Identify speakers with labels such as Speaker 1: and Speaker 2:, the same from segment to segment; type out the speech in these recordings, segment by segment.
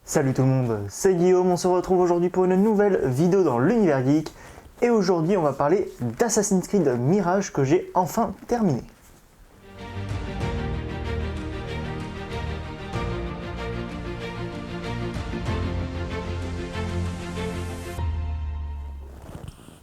Speaker 1: Salut tout le monde, c'est Guillaume, on se retrouve aujourd'hui pour une nouvelle vidéo dans l'univers geek. Et aujourd'hui on va parler d'Assassin's Creed Mirage que j'ai enfin terminé.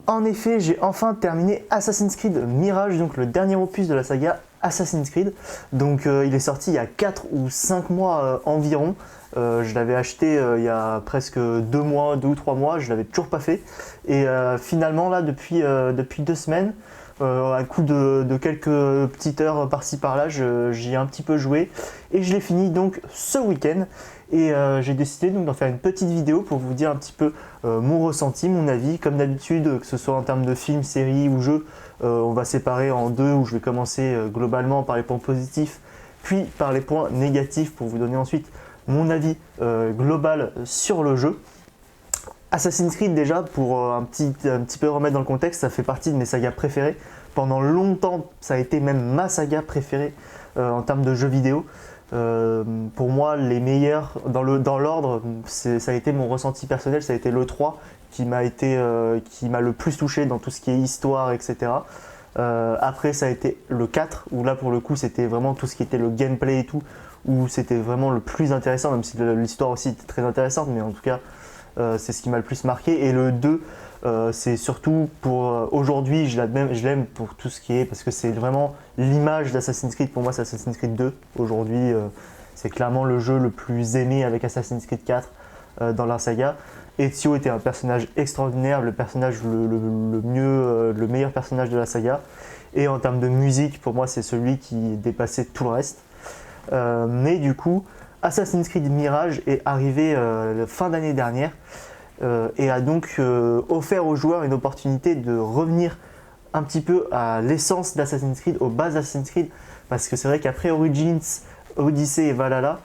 Speaker 1: En effet, j'ai enfin terminé Assassin's Creed Mirage, donc le dernier opus de la saga Assassin's Creed. Donc il est sorti il y a 4 ou 5 mois environ. Je l'avais acheté il y a presque 2 mois, 2 ou 3 mois, je l'avais toujours pas fait. Et finalement là, depuis 2 semaines, à coup de quelques petites heures par-ci par-là, j'y ai un petit peu joué. Et je l'ai fini donc ce week-end. Et j'ai décidé donc d'en faire une petite vidéo pour vous dire un petit peu mon ressenti, mon avis. Comme d'habitude, que ce soit en termes de films, séries ou jeux, on va séparer en deux où je vais commencer globalement par les points positifs, puis par les points négatifs pour vous donner ensuite mon avis global sur le jeu. Assassin's Creed déjà, pour un petit peu remettre dans le contexte, ça fait partie de mes sagas préférées. Pendant longtemps, ça a été même ma saga préférée en termes de jeux vidéo. Pour moi, les meilleurs dans l'ordre, ça a été mon ressenti personnel, ça a été le 3 qui m'a le plus touché dans tout ce qui est histoire, etc. Après, ça a été le 4 où là pour le coup c'était vraiment tout ce qui était le gameplay et tout, où c'était vraiment le plus intéressant, même si l'histoire aussi était très intéressante, mais en tout cas c'est ce qui m'a le plus marqué. Et le 2, c'est surtout pour aujourd'hui, je l'aime pour tout ce qui est, parce que c'est vraiment l'image d'Assassin's Creed. Pour moi, c'est Assassin's Creed 2. Aujourd'hui, c'est clairement le jeu le plus aimé avec Assassin's Creed 4 dans la saga. Ezio était un personnage extraordinaire, le personnage le meilleur personnage de la saga. Et en termes de musique, pour moi, c'est celui qui dépassait tout le reste. Mais du coup, Assassin's Creed Mirage est arrivé fin d'année dernière et a donc offert aux joueurs une opportunité de revenir un petit peu à l'essence d'Assassin's Creed, aux bases d'Assassin's Creed, parce que c'est vrai qu'après Origins, Odyssey et Valhalla,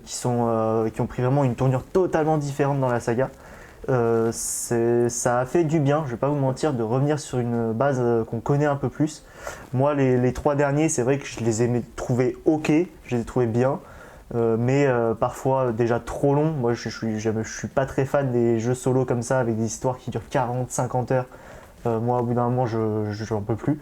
Speaker 1: qui ont pris vraiment une tournure totalement différente dans la saga, ça a fait du bien, je vais pas vous mentir, de revenir sur une base qu'on connaît un peu plus. Moi, les 3 derniers, c'est vrai que je les ai trouvés ok, je les ai trouvés bien. Mais parfois déjà trop long. Moi je suis pas très fan des jeux solo comme ça avec des histoires qui durent 40-50 heures. Moi au bout d'un moment j'en peux plus.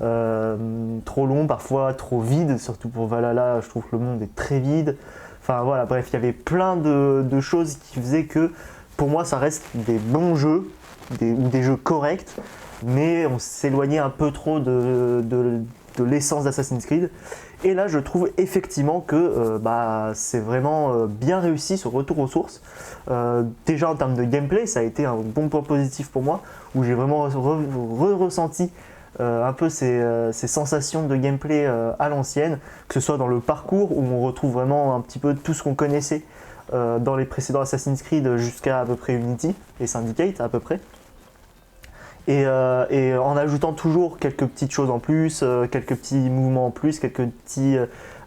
Speaker 1: Trop long, parfois trop vide, surtout pour Valhalla, je trouve que le monde est très vide. Enfin voilà, bref, il y avait plein de choses qui faisaient que pour moi ça reste des bons jeux, ou des jeux corrects, mais on s'éloignait un peu trop de l'essence d'Assassin's Creed. Et là, je trouve effectivement que c'est vraiment bien réussi ce retour aux sources. Déjà en termes de gameplay, ça a été un bon point positif pour moi, où j'ai vraiment ressenti un peu ces sensations de gameplay à l'ancienne, que ce soit dans le parcours, où on retrouve vraiment un petit peu tout ce qu'on connaissait dans les précédents Assassin's Creed jusqu'à à peu près Unity et Syndicate à peu près. Et en ajoutant toujours quelques petites choses en plus, quelques petits mouvements en plus, quelques petits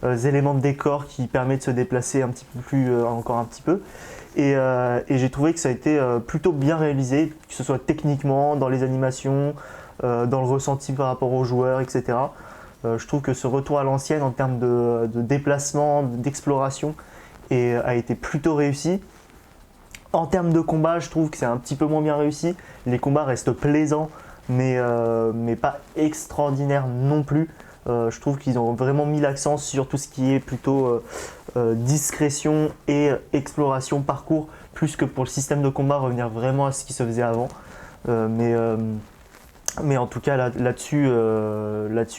Speaker 1: éléments de décor qui permettent de se déplacer un petit peu plus, encore un petit peu. Et j'ai trouvé que ça a été plutôt bien réalisé, que ce soit techniquement, dans les animations, dans le ressenti par rapport aux joueurs, etc. Je trouve que ce retour à l'ancienne en termes de déplacement, d'exploration, a été plutôt réussi. En termes de combat, je trouve que c'est un petit peu moins bien réussi. Les combats restent plaisants, mais pas extraordinaires non plus. Je trouve qu'ils ont vraiment mis l'accent sur tout ce qui est plutôt discrétion et exploration, parcours, plus que pour le système de combat, revenir vraiment à ce qui se faisait avant. Mais en tout cas, là-dessus,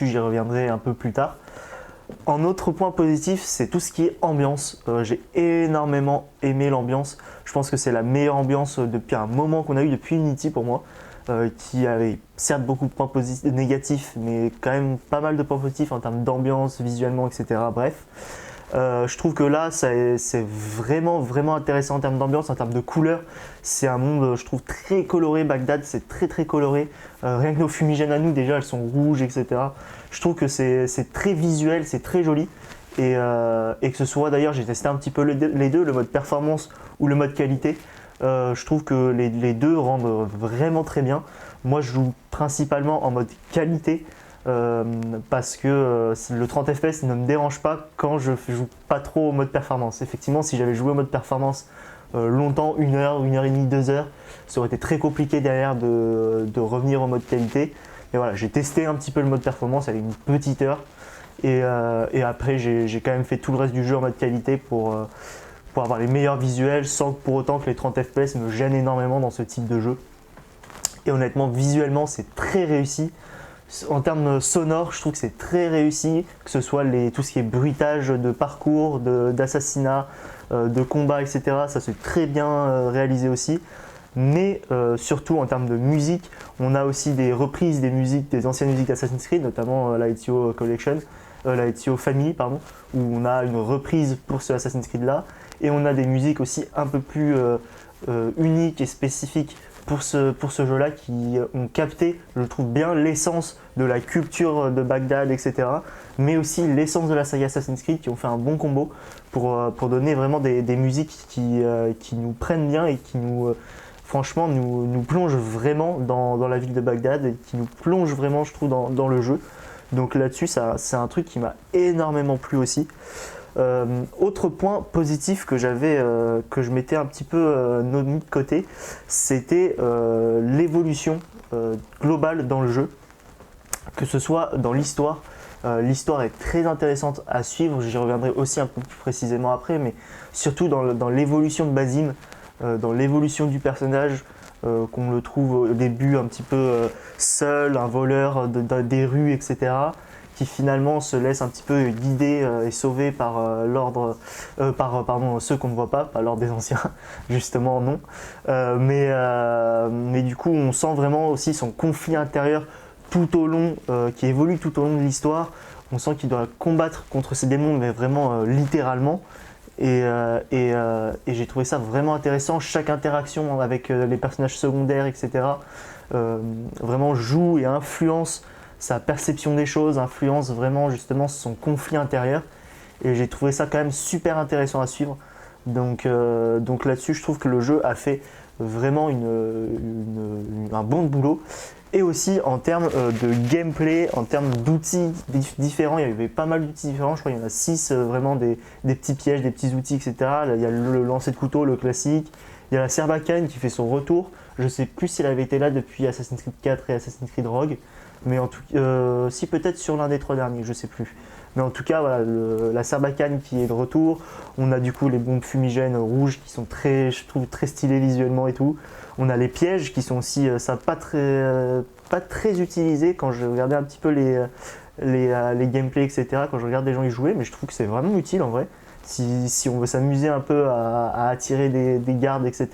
Speaker 1: j'y reviendrai un peu plus tard. En autre point positif, c'est tout ce qui est ambiance. J'ai énormément aimé l'ambiance. Je pense que c'est la meilleure ambiance depuis un moment qu'on a eu depuis Unity pour moi, qui avait certes beaucoup de points négatifs, mais quand même pas mal de points positifs en termes d'ambiance, visuellement, etc. Bref, je trouve que là, c'est vraiment, vraiment intéressant en termes d'ambiance, en termes de couleurs. C'est un monde, je trouve, très coloré. Bagdad, c'est très, très coloré. Rien que nos fumigènes à nous, déjà, elles sont rouges, etc. Je trouve que c'est très visuel, c'est très joli. Et que ce soit, d'ailleurs, j'ai testé un petit peu les deux, le mode performance ou le mode qualité. Je trouve que les deux rendent vraiment très bien. Moi, je joue principalement en mode qualité. Parce que le 30 fps ne me dérange pas quand je joue pas trop au mode performance. Effectivement, si j'avais joué au mode performance longtemps, 1 heure et demie, 2 heures. Ça aurait été très compliqué derrière de revenir au mode qualité. Et voilà, j'ai testé un petit peu le mode performance, avec une petite heure. Et après, j'ai quand même fait tout le reste du jeu en mode qualité pour avoir les meilleurs visuels sans pour autant que les 30 FPS me gênent énormément dans ce type de jeu. Et honnêtement, visuellement, c'est très réussi. En termes sonores, je trouve que c'est très réussi, que ce soit tout ce qui est bruitage de parcours, d'assassinat, de combat, etc. Ça c'est très bien réalisé aussi. Mais surtout en termes de musique, on a aussi des reprises des musiques, des anciennes musiques d'Assassin's Creed, notamment la Ezio Collection, la Ezio Family, pardon, où on a une reprise pour ce Assassin's Creed là. Et on a des musiques aussi un peu plus uniques et spécifiques pour ce jeu-là qui ont capté, je trouve bien, l'essence de la culture de Bagdad, etc. Mais aussi l'essence de la saga Assassin's Creed qui ont fait un bon combo pour donner vraiment des musiques qui nous prennent bien et qui franchement, nous plongent vraiment dans la ville de Bagdad et qui nous plongent vraiment, je trouve, dans le jeu. Donc là-dessus, c'est un truc qui m'a énormément plu aussi. Autre point positif que je m'étais un petit peu mis de côté, c'était l'évolution globale dans le jeu, que ce soit dans l'histoire. L'histoire est très intéressante à suivre, j'y reviendrai aussi un peu plus précisément après, mais surtout dans l'évolution de Basim, dans l'évolution du personnage, qu'on le trouve au début un petit peu seul, un voleur des rues, etc., qui finalement se laisse un petit peu guider et sauver par ceux qu'on ne voit pas l'ordre des anciens, justement non. Mais du coup, on sent vraiment aussi son conflit intérieur tout au long, qui évolue tout au long de l'histoire. On sent qu'il doit combattre contre ces démons, mais vraiment littéralement. Et j'ai trouvé ça vraiment intéressant. Chaque interaction avec les personnages secondaires, etc., vraiment joue et influence sa perception des choses, influence vraiment justement son conflit intérieur. Et j'ai trouvé ça quand même super intéressant à suivre. Donc là-dessus, je trouve que le jeu a fait vraiment un bon boulot. Et aussi en termes de gameplay, en termes d'outils différents, il y avait pas mal d'outils différents, je crois qu'il y en a 6 vraiment des petits pièges, des petits outils, etc. Là, il y a le lancer de couteau, le classique, il y a la Serbacane qui fait son retour, je ne sais plus si elle avait été là depuis Assassin's Creed 4 et Assassin's Creed Rogue, mais en tout si peut-être sur l'un des 3 derniers, je ne sais plus. Mais en tout cas, voilà, la Serbacane qui est de retour, on a du coup les bombes fumigènes rouges qui sont je trouve très stylées visuellement et tout. On a les pièges qui sont aussi pas très utilisés quand je regardais un petit peu les gameplays, etc. Quand je regarde des gens y jouer, mais je trouve que c'est vraiment utile en vrai. Si on veut s'amuser un peu à attirer des gardes, etc.,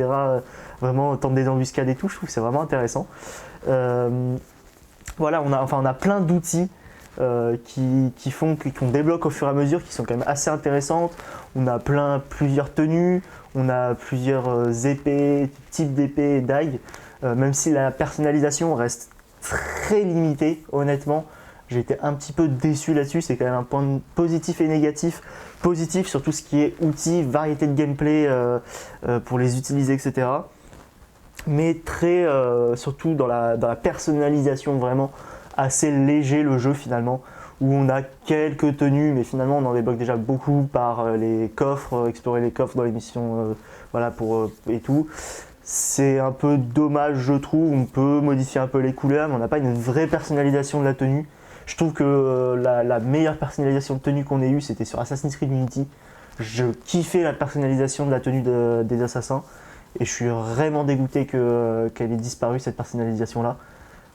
Speaker 1: vraiment tenter des embuscades et tout, je trouve que c'est vraiment intéressant. Voilà, on a plein d'outils qu'on débloque au fur et à mesure, qui sont quand même assez intéressantes. On a plusieurs tenues, on a plusieurs épées, types d'épées et dagues, même si la personnalisation reste très limitée, honnêtement. J'ai été un petit peu déçu là-dessus, c'est quand même un point positif et négatif. Positif sur tout ce qui est outils, variété de gameplay pour les utiliser, etc. Mais surtout dans la personnalisation, vraiment assez léger le jeu finalement, où on a quelques tenues, mais finalement on en débloque déjà beaucoup par les coffres, explorer les coffres dans les missions, et tout. C'est un peu dommage, je trouve. On peut modifier un peu les couleurs, mais on n'a pas une vraie personnalisation de la tenue. Je trouve que la meilleure personnalisation de tenue qu'on ait eue, c'était sur Assassin's Creed Unity. Je kiffais la personnalisation de la tenue des assassins, et je suis vraiment dégoûté qu'elle ait disparu, cette personnalisation-là.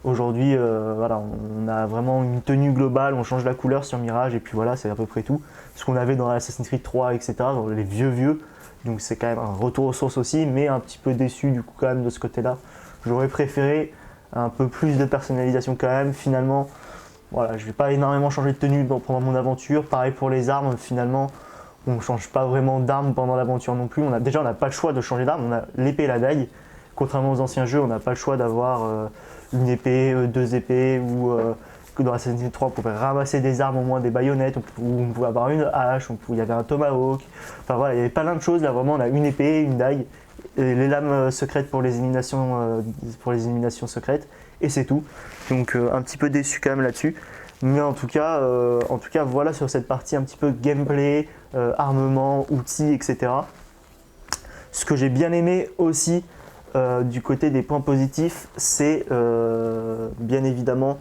Speaker 1: Aujourd'hui, voilà, on a vraiment une tenue globale, on change la couleur sur Mirage, et puis voilà, c'est à peu près tout. Ce qu'on avait dans Assassin's Creed 3, etc., dans les vieux. Donc c'est quand même un retour aux sources aussi, mais un petit peu déçu du coup quand même de ce côté-là. J'aurais préféré un peu plus de personnalisation quand même. Finalement, voilà, je vais pas énormément changer de tenue pendant mon aventure. Pareil pour les armes, finalement, on ne change pas vraiment d'armes pendant l'aventure non plus. On n'a pas le choix de changer d'arme, on a l'épée et la dague. Contrairement aux anciens jeux, on n'a pas le choix d'avoir une épée, 2 épées, ou que dans Assassin's Creed 3, on pouvait ramasser des armes, au moins des baïonnettes, ou on pouvait avoir une hache, il y avait un tomahawk. Enfin voilà, il y avait plein de choses. Là, vraiment, on a une épée, une dague, et les lames secrètes pour les éliminations secrètes, et c'est tout. Donc un petit peu déçu quand même là-dessus. Mais en tout cas, voilà sur cette partie un petit peu gameplay, armement, outils, etc. Ce que j'ai bien aimé aussi du côté des points positifs, c'est bien évidemment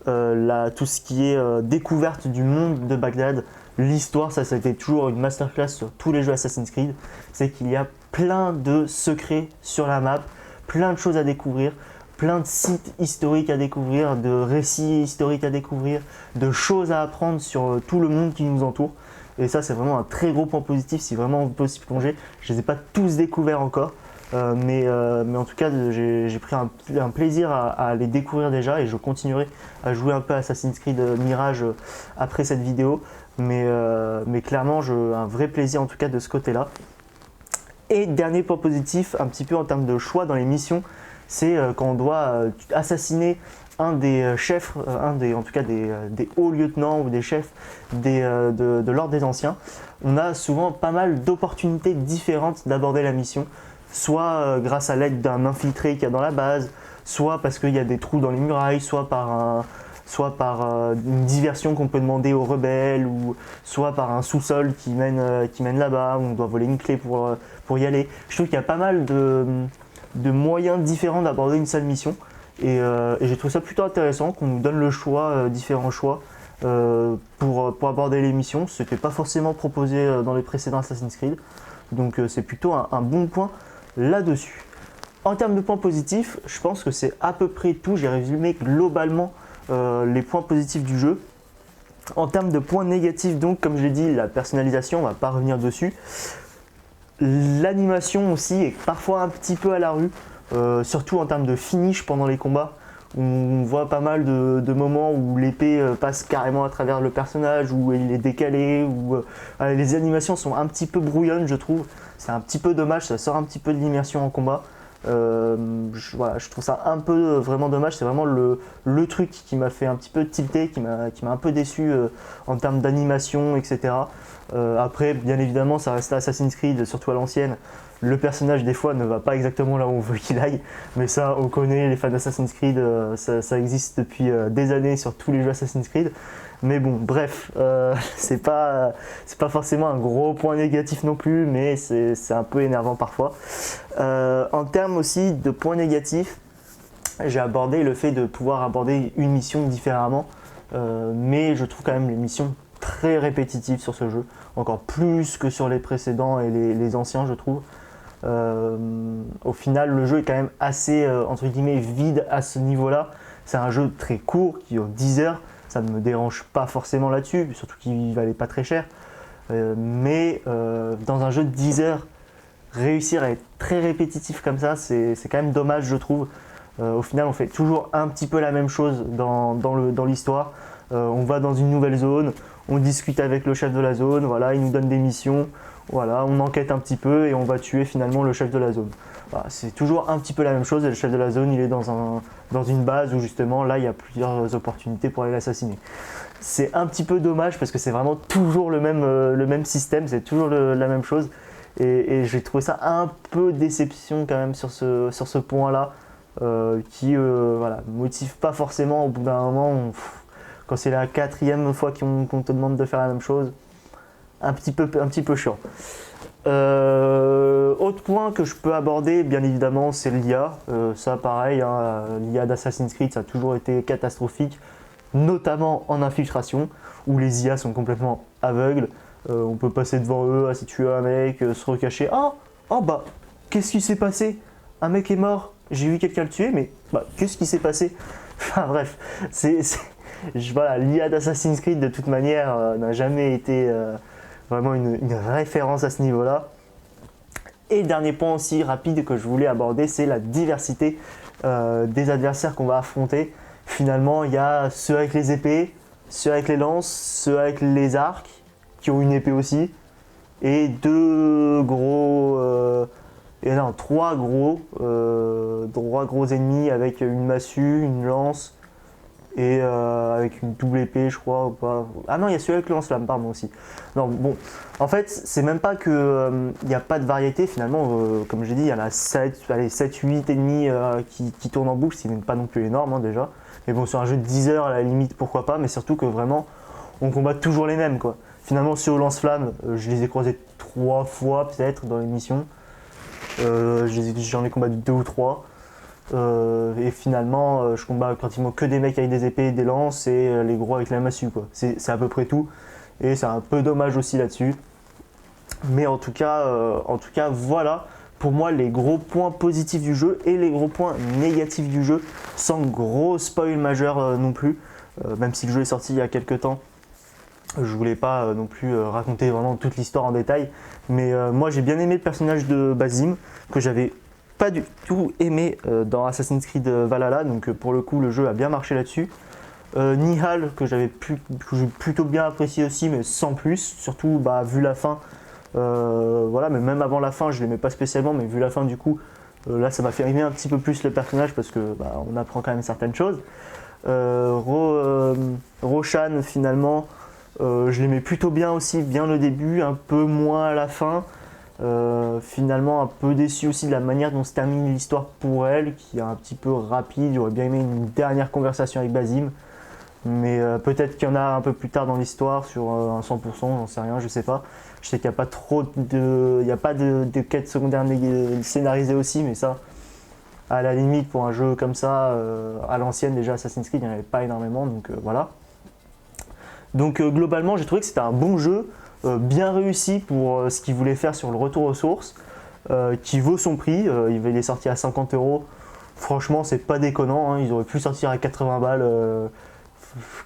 Speaker 1: tout ce qui est découverte du monde de Bagdad. L'histoire, ça a été toujours une masterclass sur tous les jeux Assassin's Creed. C'est qu'il y a plein de secrets sur la map, plein de choses à découvrir, plein de sites historiques à découvrir, de récits historiques à découvrir, de choses à apprendre sur tout le monde qui nous entoure. Et ça, c'est vraiment un très gros point positif si vraiment on peut s'y plonger. Je ne les ai pas tous découverts encore, mais en tout cas, j'ai pris un plaisir à les découvrir déjà et je continuerai à jouer un peu à Assassin's Creed Mirage après cette vidéo. Mais clairement, un vrai plaisir en tout cas de ce côté-là. Et dernier point positif, un petit peu en termes de choix dans les missions, c'est quand on doit assassiner un des chefs, en tout cas des hauts lieutenants ou des chefs de l'ordre des anciens. On a souvent pas mal d'opportunités différentes d'aborder la mission, soit grâce à l'aide d'un infiltré qu'il y a dans la base, soit parce qu'il y a des trous dans les murailles, soit par une diversion qu'on peut demander aux rebelles, ou soit par un sous-sol qui mène là-bas, où on doit voler une clé pour y aller. Je trouve qu'il y a pas mal de moyens différents d'aborder une seule mission, et j'ai trouvé ça plutôt intéressant qu'on nous donne le choix, différents choix pour aborder les missions. C'était pas forcément proposé dans les précédents Assassin's Creed, donc c'est plutôt un bon point là-dessus. En termes de points positifs, je pense que c'est à peu près tout. J'ai résumé globalement les points positifs du jeu. En termes de points négatifs, donc comme je l'ai dit, la personnalisation, on va pas revenir dessus. L'animation aussi est parfois un petit peu à la rue, surtout en termes de finish pendant les combats, où on voit pas mal de moments où l'épée passe carrément à travers le personnage, où il est décalé, où les animations sont un petit peu brouillonnes, je trouve. C'est un petit peu dommage, ça sort un petit peu de l'immersion en combat. Je trouve ça un peu vraiment dommage. C'est vraiment le truc qui m'a fait un petit peu tilter, qui m'a un peu déçu en termes d'animation, etc. Après, bien évidemment, ça reste Assassin's Creed, surtout à l'ancienne. Le personnage, des fois, ne va pas exactement là où on veut qu'il aille. Mais ça, on connaît, les fans d'Assassin's Creed, ça existe depuis des années sur tous les jeux Assassin's Creed. Mais bon, bref, c'est pas forcément un gros point négatif non plus, mais c'est un peu énervant parfois. En termes aussi de points négatifs, j'ai abordé le fait de pouvoir aborder une mission différemment, mais je trouve quand même les missions très répétitives sur ce jeu, encore plus que sur les précédents et les anciens, je trouve. Au final, le jeu est quand même assez entre guillemets vide à ce niveau-là. C'est un jeu très court qui dure 10 heures. Ça ne me dérange pas forcément là-dessus, surtout qu'il ne valait pas très cher. Mais dans un jeu de 10 heures, réussir à être très répétitif comme ça, c'est quand même dommage, je trouve. Au final, on fait toujours un petit peu la même chose dans l'histoire. On va dans une nouvelle zone, on discute avec le chef de la zone, voilà, il nous donne des missions, voilà, on enquête un petit peu et on va tuer finalement le chef de la zone. Voilà, c'est toujours un petit peu la même chose et le chef de la zone, il est dans une base où justement là il y a plusieurs opportunités pour aller l'assassiner. C'est un petit peu dommage parce que c'est vraiment toujours le même système, c'est toujours la même chose et j'ai trouvé ça un peu déception quand même sur ce point-là qui voilà, motive pas forcément au bout d'un moment. Quand c'est la 4e fois qu'on te demande de faire la même chose, un petit peu chiant. Autre point que je peux aborder, bien évidemment, c'est l'IA. Ça, pareil, hein, l'IA d'Assassin's Creed, ça a toujours été catastrophique, notamment en infiltration, où les IA sont complètement aveugles. On peut passer devant eux, si tuer un mec, se recacher. Oh bah, qu'est-ce qui s'est passé? Un mec est mort, j'ai vu quelqu'un le tuer, mais bah, qu'est-ce qui s'est passé? Enfin bref, voilà, l'IA d'Assassin's Creed de toute manière n'a jamais été vraiment une référence à ce niveau-là. Et dernier point aussi rapide que je voulais aborder, c'est la diversité des adversaires qu'on va affronter. Finalement, il y a ceux avec les épées, ceux avec les lances, ceux avec les arcs, qui ont une épée aussi, et trois gros ennemis avec une massue, une lance, et avec une double épée, je crois, ou pas. Ah non, il y a celui avec le lance-flamme, pardon, aussi. Non, bon, en fait, c'est même pas que il n'y a pas de variété, finalement, comme j'ai dit, il y en a 7-8 ennemis qui tournent en boucle, ce qui n'est pas non plus énorme, hein, déjà. Mais bon, sur un jeu de 10 heures, à la limite, pourquoi pas, mais surtout que vraiment, on combat toujours les mêmes, quoi. Finalement, ceux au lance-flamme, je les ai croisés 3 fois, peut-être, dans l'émission. J'en ai combattu 2 ou 3. Et finalement, je combats pratiquement que des mecs avec des épées et des lances et les gros avec la massue, quoi. C'est à peu près tout. Et c'est un peu dommage aussi là-dessus. Mais en tout cas, voilà pour moi les gros points positifs du jeu et les gros points négatifs du jeu, sans gros spoil majeur non plus. Même si le jeu est sorti il y a quelques temps, je voulais pas non plus raconter vraiment toute l'histoire en détail. Mais moi j'ai bien aimé le personnage de Basim, que j'avais pas du tout aimé dans Assassin's Creed Valhalla. Donc pour le coup le jeu a bien marché là-dessus. Nihal que j'ai plutôt bien apprécié aussi, mais sans plus, surtout vu la fin. Voilà, mais même avant la fin, je l'aimais pas spécialement, mais vu la fin du coup, là ça m'a fait aimer un petit peu plus le personnage parce que on apprend quand même certaines choses. Roshan finalement, je l'aimais plutôt bien aussi, bien au début, un peu moins à la fin. Finalement un peu déçu aussi de la manière dont se termine l'histoire pour elle, qui est un petit peu rapide. J'aurais bien aimé une dernière conversation avec Basim. Mais peut-être qu'il y en a un peu plus tard dans l'histoire sur un 100%, j'en sais rien, je sais pas. Je sais qu'il n'y a pas de quête secondaire scénarisée aussi, mais ça, à la limite, pour un jeu comme ça, à l'ancienne déjà, Assassin's Creed, il n'y en avait pas énormément, donc voilà. Donc globalement, j'ai trouvé que c'était un bon jeu, bien réussi pour ce qu'il voulait faire sur le retour aux sources, qui vaut son prix. Il est sorti à 50 €. Franchement, c'est pas déconnant, hein, ils auraient pu sortir à 80 balles.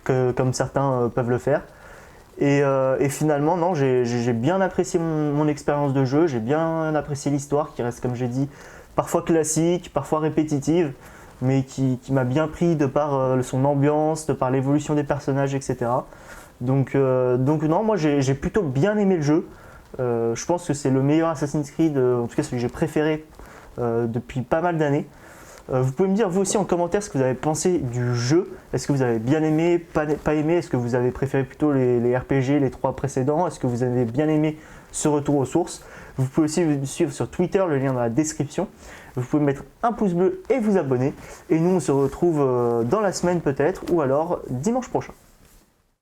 Speaker 1: Comme certains peuvent le faire. Et finalement, non, j'ai bien apprécié mon expérience de jeu, j'ai bien apprécié l'histoire qui reste, comme j'ai dit, parfois classique, parfois répétitive, mais qui m'a bien pris de par son ambiance, de par l'évolution des personnages, etc. Donc non, moi j'ai plutôt bien aimé le jeu. Je pense que c'est le meilleur Assassin's Creed, en tout cas celui que j'ai préféré depuis pas mal d'années. Vous pouvez me dire vous aussi en commentaire ce que vous avez pensé du jeu. Est-ce que vous avez bien aimé, pas aimé? Est-ce que vous avez préféré plutôt les RPG, les 3 précédents? Est-ce que vous avez bien aimé ce retour aux sources? Vous pouvez aussi me suivre sur Twitter, le lien dans la description. Vous pouvez mettre un pouce bleu et vous abonner. Et nous on se retrouve dans la semaine peut-être, ou alors dimanche prochain.